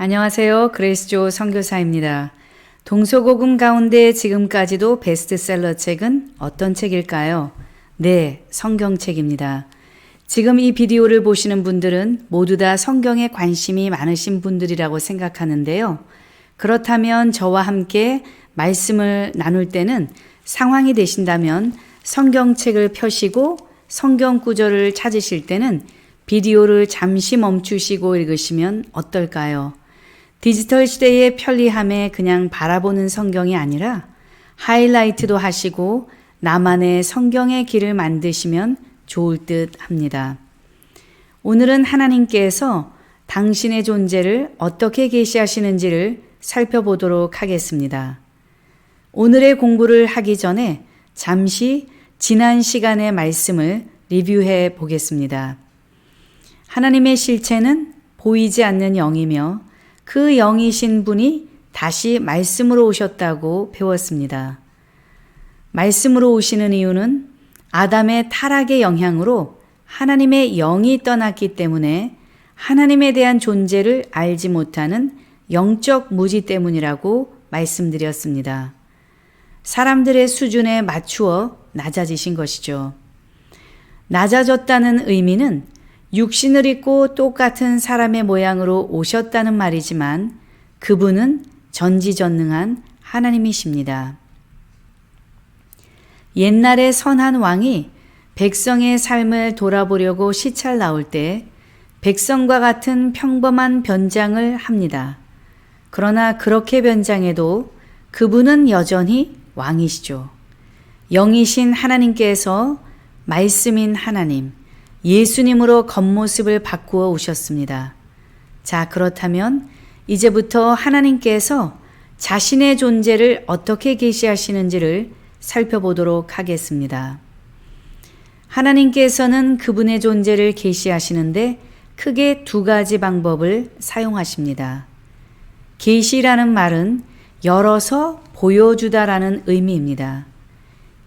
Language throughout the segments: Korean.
안녕하세요. 그레이스조 선교사입니다. 동서고금 가운데 지금까지도 베스트셀러 책은 어떤 책일까요? 네, 성경책입니다. 지금 이 비디오를 보시는 분들은 모두 다 성경에 관심이 많으신 분들이라고 생각하는데요. 그렇다면 저와 함께 말씀을 나눌 때는 상황이 되신다면 성경책을 펴시고 성경 구절을 찾으실 때는 비디오를 잠시 멈추시고 읽으시면 어떨까요? 디지털 시대의 편리함에 그냥 바라보는 성경이 아니라 하이라이트도 하시고 나만의 성경의 길을 만드시면 좋을 듯 합니다. 오늘은 하나님께서 당신의 존재를 어떻게 계시하시는지를 살펴보도록 하겠습니다. 오늘의 공부를 하기 전에 잠시 지난 시간의 말씀을 리뷰해 보겠습니다. 하나님의 실체는 보이지 않는 영이며 그 영이신 분이 다시 말씀으로 오셨다고 배웠습니다. 말씀으로 오시는 이유는 아담의 타락의 영향으로 하나님의 영이 떠났기 때문에 하나님에 대한 존재를 알지 못하는 영적 무지 때문이라고 말씀드렸습니다. 사람들의 수준에 맞추어 낮아지신 것이죠. 낮아졌다는 의미는 육신을 입고 똑같은 사람의 모양으로 오셨다는 말이지만 그분은 전지전능한 하나님이십니다. 옛날에 선한 왕이 백성의 삶을 돌아보려고 시찰 나올 때 백성과 같은 평범한 변장을 합니다. 그러나 그렇게 변장해도 그분은 여전히 왕이시죠. 영이신 하나님께서 말씀인 하나님, 예수님으로 겉모습을 바꾸어 오셨습니다. 자, 그렇다면 이제부터 하나님께서 자신의 존재를 어떻게 계시하시는지를 살펴보도록 하겠습니다. 하나님께서는 그분의 존재를 계시하시는데 크게 두 가지 방법을 사용하십니다. 계시라는 말은 열어서 보여주다라는 의미입니다.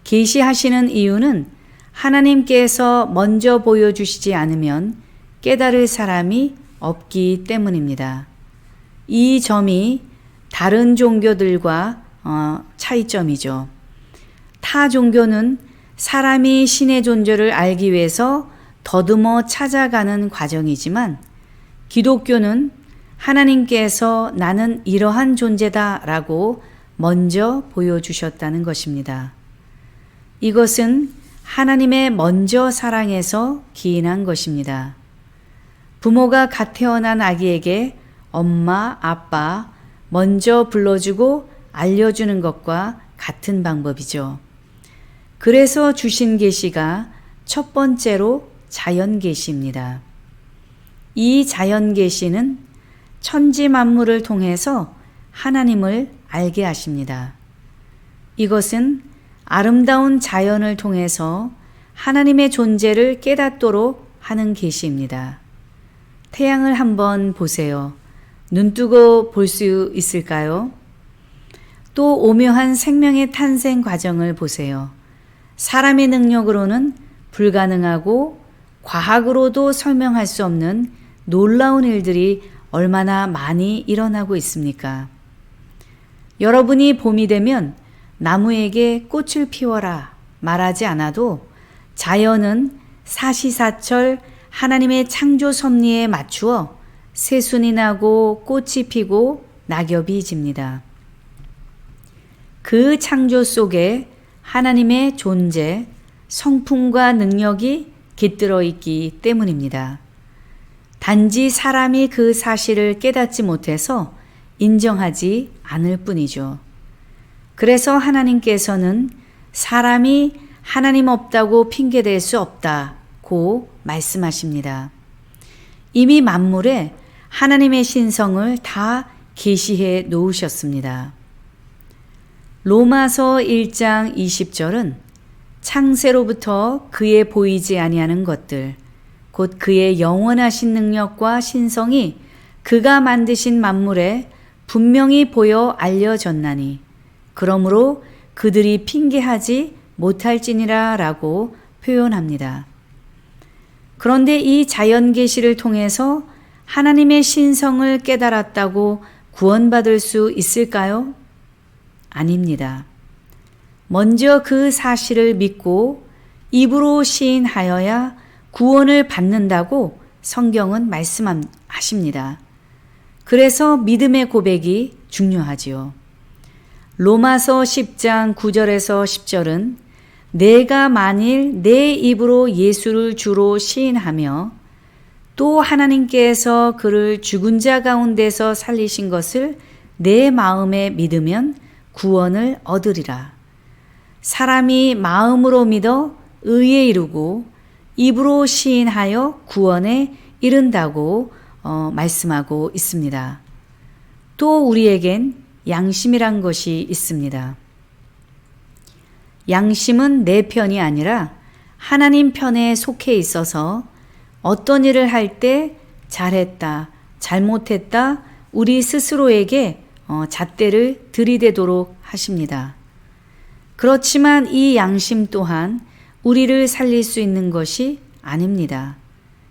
계시하시는 이유는 하나님께서 먼저 보여주시지 않으면 깨달을 사람이 없기 때문입니다. 이 점이 다른 종교들과 차이점이죠. 타 종교는 사람이 신의 존재를 알기 위해서 더듬어 찾아가는 과정이지만 기독교는 하나님께서 나는 이러한 존재다라고 먼저 보여주셨다는 것입니다. 이것은 하나님의 먼저 사랑에서 기인한 것입니다. 부모가 갓 태어난 아기에게 엄마, 아빠 먼저 불러주고 알려주는 것과 같은 방법이죠. 그래서 주신 계시가 첫 번째로 자연 계시입니다. 이 자연 계시는 천지 만물을 통해서 하나님을 알게 하십니다. 이것은 아름다운 자연을 통해서 하나님의 존재를 깨닫도록 하는 계시입니다. 태양을 한번 보세요. 눈뜨고 볼 수 있을까요? 또 오묘한 생명의 탄생 과정을 보세요. 사람의 능력으로는 불가능하고 과학으로도 설명할 수 없는 놀라운 일들이 얼마나 많이 일어나고 있습니까? 여러분이 봄이 되면 나무에게 꽃을 피워라 말하지 않아도 자연은 사시사철 하나님의 창조 섭리에 맞추어 새순이 나고 꽃이 피고 낙엽이 집니다. 그 창조 속에 하나님의 존재, 성품과 능력이 깃들어 있기 때문입니다. 단지 사람이 그 사실을 깨닫지 못해서 인정하지 않을 뿐이죠. 그래서 하나님께서는 사람이 하나님 없다고 핑계댈 수 없다고 말씀하십니다. 이미 만물에 하나님의 신성을 다 계시해 놓으셨습니다. 로마서 1장 20절은 창세로부터 그의 보이지 아니하는 것들, 곧 그의 영원하신 능력과 신성이 그가 만드신 만물에 분명히 보여 알려졌나니 그러므로 그들이 핑계하지 못할지니라 라고 표현합니다. 그런데 이 자연 계시를 통해서 하나님의 신성을 깨달았다고 구원받을 수 있을까요? 아닙니다. 먼저 그 사실을 믿고 입으로 시인하여야 구원을 받는다고 성경은 말씀하십니다. 그래서 믿음의 고백이 중요하지요. 로마서 10장 9절에서 10절은 내가 만일 내 입으로 예수를 주로 시인하며 또 하나님께서 그를 죽은 자 가운데서 살리신 것을 내 마음에 믿으면 구원을 얻으리라. 사람이 마음으로 믿어 의에 이르고 입으로 시인하여 구원에 이른다고 말씀하고 있습니다. 또 우리에겐 양심이란 것이 있습니다. 양심은 내 편이 아니라 하나님 편에 속해 있어서 어떤 일을 할 때 잘했다, 잘못했다 우리 스스로에게 잣대를 들이대도록 하십니다. 그렇지만 이 양심 또한 우리를 살릴 수 있는 것이 아닙니다.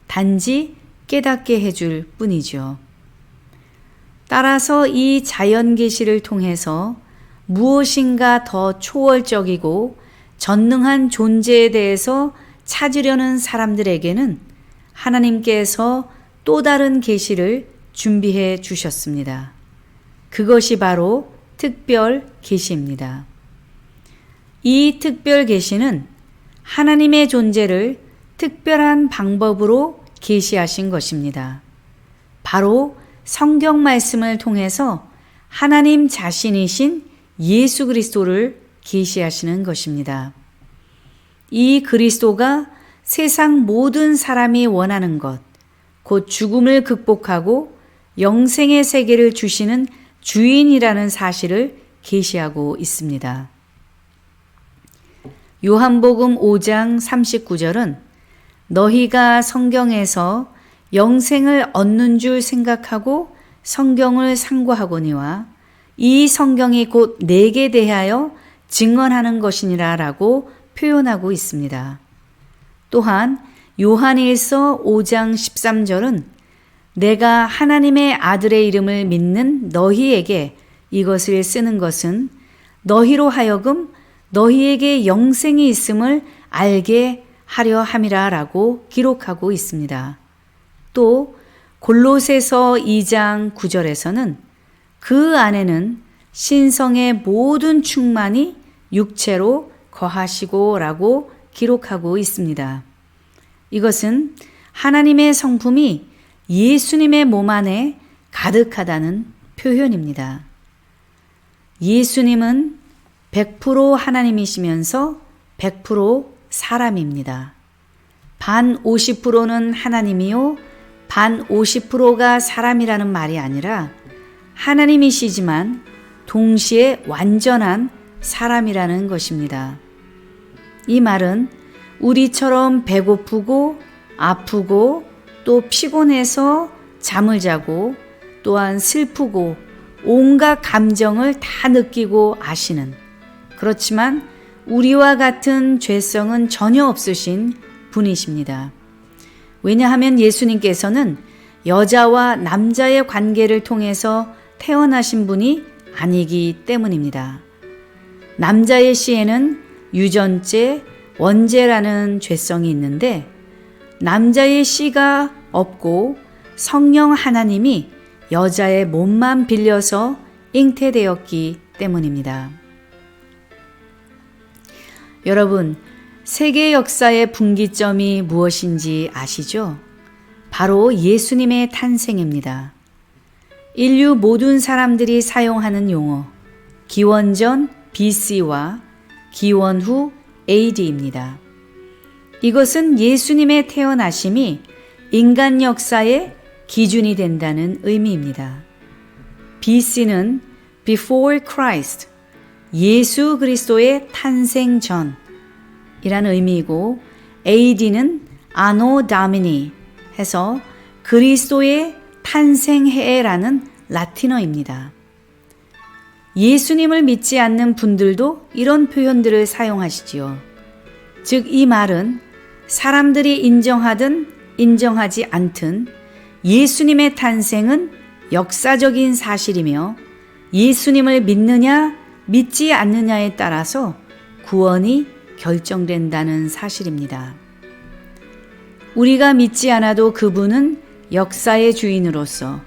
단지 깨닫게 해줄 뿐이죠. 따라서 이 자연 계시를 통해서 무엇인가 더 초월적이고 전능한 존재에 대해서 찾으려는 사람들에게는 하나님께서 또 다른 계시를 준비해 주셨습니다. 그것이 바로 특별 계시입니다. 이 특별 계시는 하나님의 존재를 특별한 방법으로 계시하신 것입니다. 바로 성경 말씀을 통해서 하나님 자신이신 예수 그리스도를 계시하시는 것입니다. 이 그리스도가 세상 모든 사람이 원하는 것, 곧 죽음을 극복하고 영생의 세계를 주시는 주인이라는 사실을 계시하고 있습니다. 요한복음 5장 39절은 너희가 성경에서 영생을 얻는 줄 생각하고 성경을 상고하거니와 이 성경이 곧 내게 대하여 증언하는 것이니라 라고 표현하고 있습니다. 또한 요한일서 5장 13절은 내가 하나님의 아들의 이름을 믿는 너희에게 이것을 쓰는 것은 너희로 하여금 너희에게 영생이 있음을 알게 하려 함이라 라고 기록하고 있습니다. 또 골로새서 2장 9절에서는 그 안에는 신성의 모든 충만이 육체로 거하시고 라고 기록하고 있습니다. 이것은 하나님의 성품이 예수님의 몸 안에 가득하다는 표현입니다. 예수님은 100% 하나님이시면서 100% 사람입니다. 반 50%는 하나님이요, 반 50%가 사람이라는 말이 아니라 하나님이시지만 동시에 완전한 사람이라는 것입니다. 이 말은 우리처럼 배고프고 아프고 또 피곤해서 잠을 자고 또한 슬프고 온갖 감정을 다 느끼고 아시는, 그렇지만 우리와 같은 죄성은 전혀 없으신 분이십니다. 왜냐하면 예수님께서는 여자와 남자의 관계를 통해서 태어나신 분이 아니기 때문입니다. 남자의 씨에는 유전죄, 원죄라는 죄성이 있는데 남자의 씨가 없고 성령 하나님이 여자의 몸만 빌려서 잉태되었기 때문입니다. 여러분, 세계 역사의 분기점이 무엇인지 아시죠? 바로 예수님의 탄생입니다. 인류 모든 사람들이 사용하는 용어, 기원전 BC와 기원 후 AD입니다. 이것은 예수님의 태어나심이 인간 역사의 기준이 된다는 의미입니다. BC는 Before Christ, 예수 그리스도의 탄생 전이라는 의미이고 AD는 Anno Domini 해서 그리스도의 탄생해라는 라틴어입니다. 예수님을 믿지 않는 분들도 이런 표현들을 사용하시지요. 즉 이 말은 사람들이 인정하든 인정하지 않든 예수님의 탄생은 역사적인 사실이며 예수님을 믿느냐 믿지 않느냐에 따라서 구원이 결정된다는 사실입니다. 우리가 믿지 않아도 그분은 역사의 주인으로서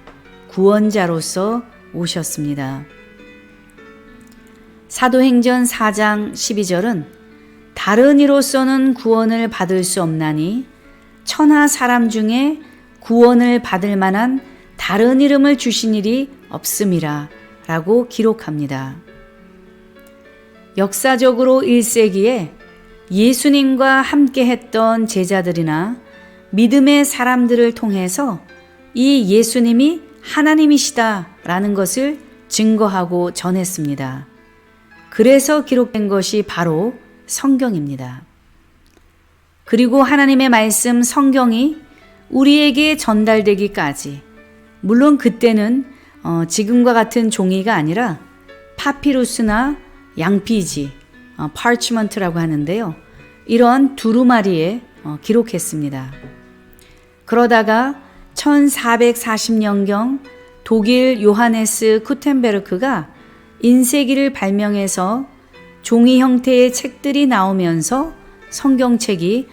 구원자로서 오셨습니다. 사도행전 4장 12절은 다른 이로서는 구원을 받을 수 없나니 천하 사람 중에 구원을 받을 만한 다른 이름을 주신 일이 없음이라 라고 기록합니다. 역사적으로 1세기에 예수님과 함께 했던 제자들이나 믿음의 사람들을 통해서 이 예수님이 하나님이시다 라는 것을 증거하고 전했습니다. 그래서 기록된 것이 바로 성경입니다. 그리고 하나님의 말씀 성경이 우리에게 전달되기까지, 물론 그때는 지금과 같은 종이가 아니라 파피루스나 양피지, parchment라고 하는데요. 이런 두루마리에 기록했습니다. 그러다가 1440년경 독일 요하네스 쿠텐베르크가 인쇄기를 발명해서 종이 형태의 책들이 나오면서 성경책이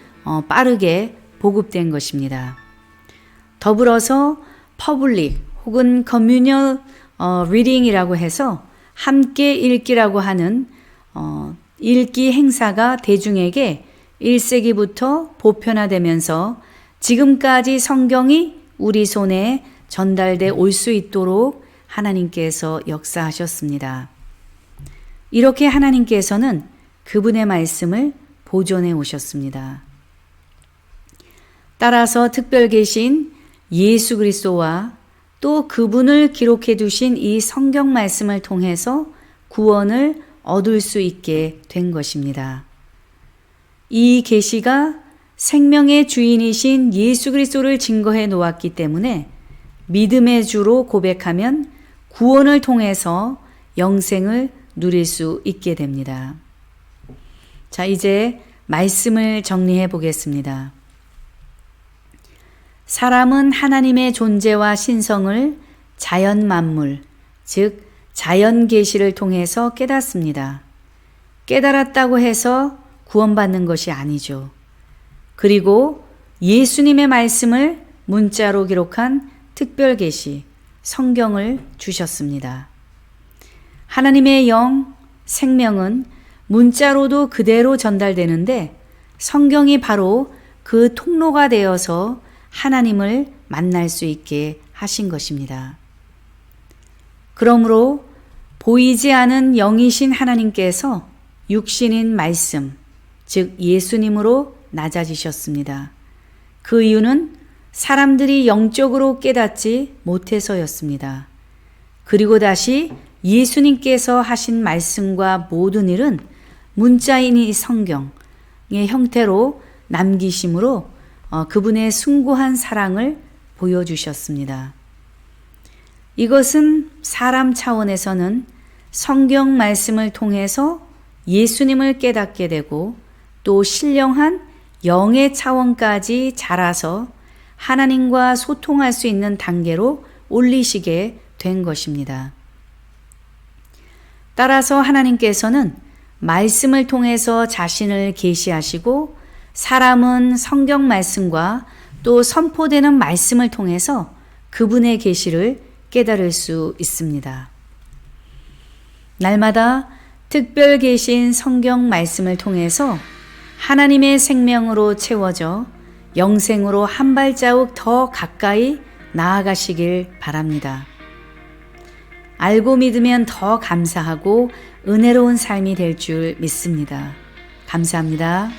빠르게 보급된 것입니다. 더불어서 퍼블릭 혹은 커뮤니얼 리딩이라고 해서 함께 읽기라고 하는 읽기 행사가 대중에게 1세기부터 보편화되면서 지금까지 성경이 우리 손에 전달돼 올 수 있도록 하나님께서 역사하셨습니다. 이렇게 하나님께서는 그분의 말씀을 보존해 오셨습니다. 따라서 특별 계신 예수 그리스도와 또 그분을 기록해 두신 이 성경 말씀을 통해서 구원을 얻을 수 있게 된 것입니다. 이 계시가 생명의 주인이신 예수 그리스도를 증거해 놓았기 때문에 믿음의 주로 고백하면 구원을 통해서 영생을 누릴 수 있게 됩니다. 자, 이제 말씀을 정리해 보겠습니다. 사람은 하나님의 존재와 신성을 자연 만물, 즉 자연 계시를 통해서 깨닫습니다. 깨달았다고 해서 구원받는 것이 아니죠. 그리고 예수님의 말씀을 문자로 기록한 특별 계시, 성경을 주셨습니다. 하나님의 영, 생명은 문자로도 그대로 전달되는데 성경이 바로 그 통로가 되어서 하나님을 만날 수 있게 하신 것입니다. 그러므로 보이지 않은 영이신 하나님께서 육신인 말씀, 즉 예수님으로 낮아지셨습니다. 그 이유는 사람들이 영적으로 깨닫지 못해서였습니다. 그리고 다시 예수님께서 하신 말씀과 모든 일은 문자인 이 성경의 형태로 남기심으로 그분의 숭고한 사랑을 보여주셨습니다. 이것은 사람 차원에서는 성경 말씀을 통해서 예수님을 깨닫게 되고 또 신령한 영의 차원까지 자라서 하나님과 소통할 수 있는 단계로 올리시게 된 것입니다. 따라서 하나님께서는 말씀을 통해서 자신을 계시하시고 사람은 성경 말씀과 또 선포되는 말씀을 통해서 그분의 계시를 깨달을 수 있습니다. 날마다 특별 계신 성경 말씀을 통해서 하나님의 생명으로 채워져 영생으로 한 발자국 더 가까이 나아가시길 바랍니다. 알고 믿으면 더 감사하고 은혜로운 삶이 될 줄 믿습니다. 감사합니다.